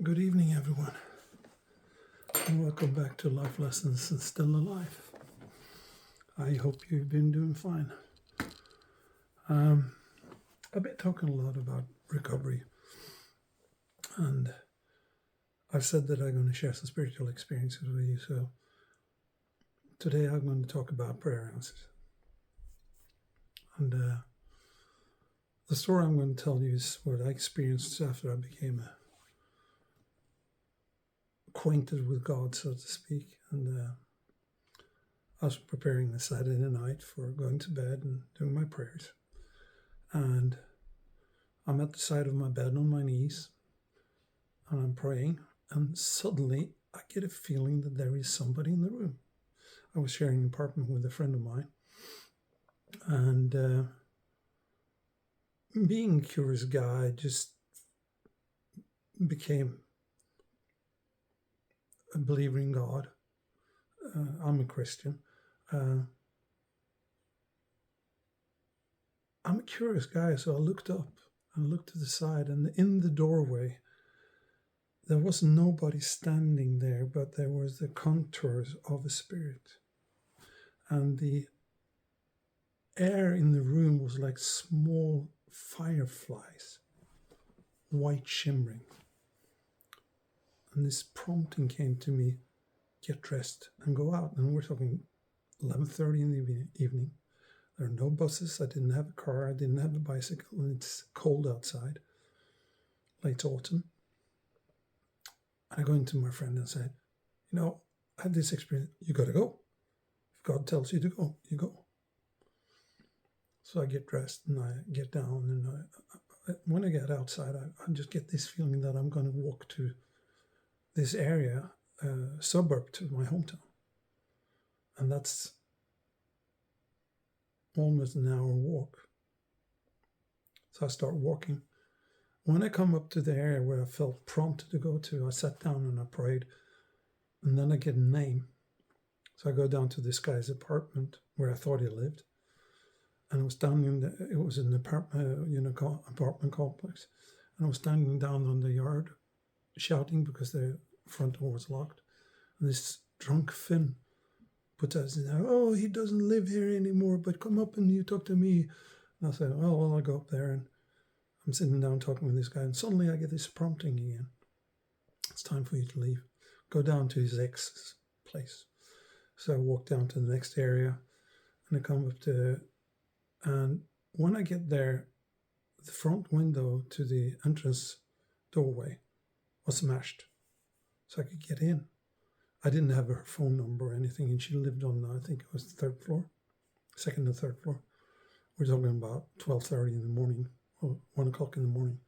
Good evening, everyone, and welcome back to Life Lessons and Still Alive. I hope you've been doing fine. I've been talking a lot about recovery, and I've said that I'm going to share some spiritual experiences with you, so today I'm going to talk about prayer answers. And the story I'm going to tell you is what I experienced after I became acquainted with God, so to speak, and I was preparing the Saturday night for going to bed and doing my prayers, and I'm at the side of my bed on my knees, and I'm praying, and suddenly I get a feeling that there is somebody in the room. I was sharing an apartment with a friend of mine, and being a curious guy, I just became a believer in God. I'm a Christian. I'm a curious guy, so I looked up and looked to the side, and in the doorway, there was nobody standing there, but there was the contours of a spirit. And the air in the room was like small fireflies, white shimmering. And this prompting came to me, get dressed and go out. And we're talking 11:30 in the evening. There are no buses. I didn't have a car. I didn't have a bicycle. And it's cold outside, late autumn. And I go into my friend and said, I had this experience. You got to go. If God tells you to go, you go. So I get dressed and I get down. And when I get outside, I just get this feeling that I'm going to walk to this area, suburb to my hometown. And that's almost an hour walk. So I start walking. When I come up to the area where I felt prompted to go to, I sat down and I prayed. And then I get a name. So I go down to this guy's apartment where I thought he lived. And I was standing there, it was an apartment complex. And I was standing down on the yard shouting because the front door was locked. And this drunk Finn put us in there, oh, he doesn't live here anymore, but come up and you talk to me. And I said, well, I'll go up there. And I'm sitting down talking with this guy, and suddenly I get this prompting again. It's time for you to leave. Go down to his ex's place. So I walk down to the next area, and I come up to, and when I get there, the front window to the entrance doorway was smashed, so I could get in. I didn't have her phone number or anything, and she lived on, I think it was the third floor, second and third floor. We're talking about 12:30 in the morning, or 1 o'clock in the morning.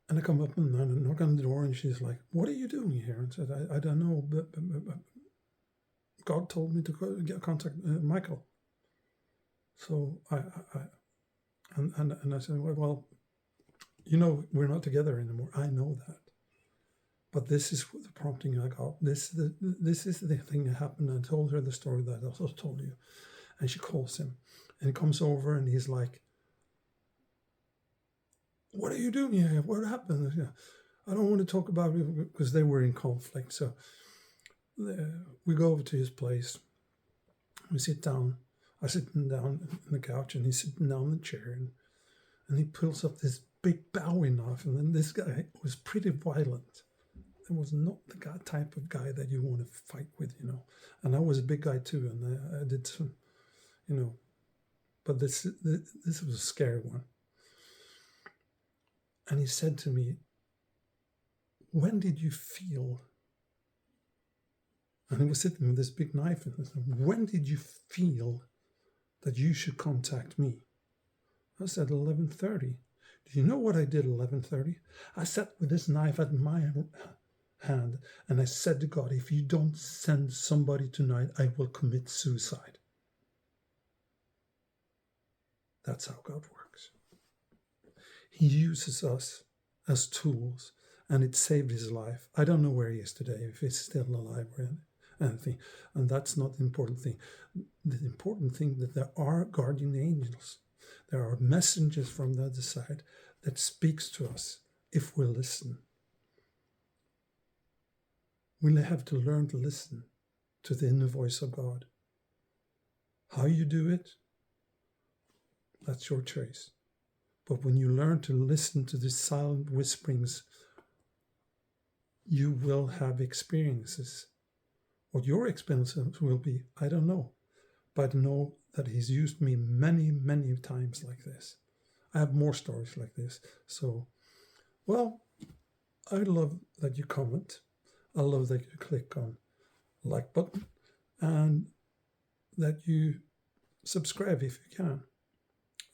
And I come up and I knock on the door, and she's like, what are you doing here? And I said, I don't know, but God told me to go get contact Michael. So I said, well, we're not together anymore. I know that. But this is the prompting I got. This is the thing that happened. I told her the story that I also told you. And she calls him. And he comes over and he's like, what are you doing here? What happened? I don't want to talk about it because they were in conflict. So we go over to his place. We sit down. I sit down on the couch and he's sitting down in the chair. And he pulls up this big Bowie knife. And then this guy was pretty violent. It was not the type of guy that you want to fight with, And I was a big guy too, and I did some, But this was a scary one. And he said to me, when did you feel? And he was sitting with this big knife, and he said, when did you feel that you should contact me? I said 11:30. Do you know what I did at 11:30? I sat with this knife at my hand, and I said to God, if you don't send somebody tonight, I will commit suicide. That's how God works. He uses us as tools, and it saved his life. I don't know where he is today, if he's still alive or anything, and that's not the important thing. The important thing that there are guardian angels. There are messengers from the other side that speaks to us if we listen. We have to learn to listen to the inner voice of God. How you do it, that's your choice. But when you learn to listen to the silent whisperings, you will have experiences. What your experiences will be, I don't know. But I know that he's used me many, many times like this. I have more stories like this. So, well, I love that you comment. I love that you click on like button and that you subscribe if you can.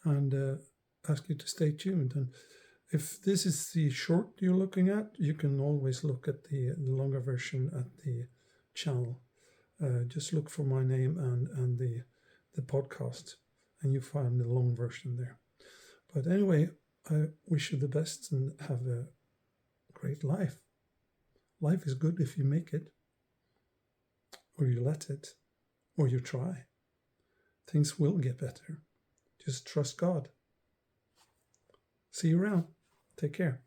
And ask you to stay tuned. And if this is the short you're looking at, you can always look at the longer version at the channel. Just look for my name and the podcast, and you find the long version there. But anyway, I wish you the best and have a great life. Life is good if you make it, or you let it, or you try. Things will get better. Just trust God. See you around. Take care.